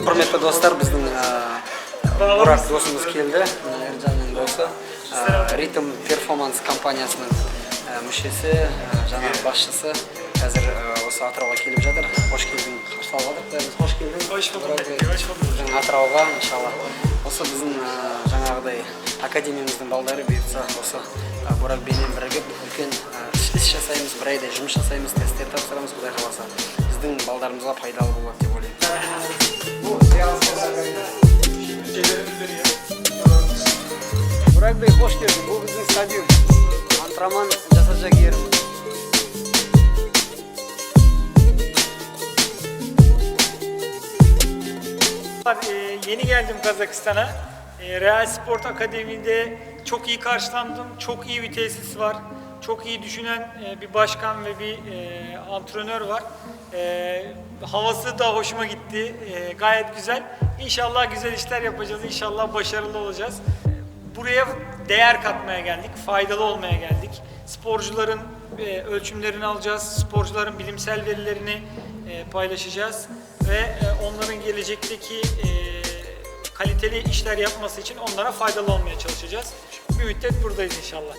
Hurmatli do'stlar, bizning Burak do'stimiz keldi. Erjanning do'sti. Ritm Performance kompaniyasining mushisi, janob boshchisi hozir o'sha atrofga kelib jadir. Xush kelding. Xush xush kelding. Hoş bulduk. Hoş bulduk. Bizning atrofga inshaalloh. O'sha bizning janag'iday akademiyamizning baldari buyursa, o'sha Burak bilan birga ulkan ish yasaymiz, bir oyda жұмыс жасаймыз, testtер topshiramiz, Xudo xolasa. Bizning baldarimizga foydali bo'ladi deb o'ylayman. Burak Bey hoş geldin. Bu bizim stadyum. Antrenman yapacak yerimiz. Yeni geldim Kazakistan'a. Real Sport Akademi'de çok iyi karşılandım. Çok iyi bir tesis var. Çok iyi düşünen bir başkan ve bir antrenör var. Havası da hoşuma gitti. Gayet güzel. İnşallah güzel işler yapacağız. İnşallah başarılı olacağız. Buraya değer katmaya geldik. Faydalı olmaya geldik. Sporcuların ölçümlerini alacağız. Sporcuların bilimsel verilerini paylaşacağız. Ve onların gelecekteki kaliteli işler yapması için onlara faydalı olmaya çalışacağız. Bir müddet buradayız inşallah.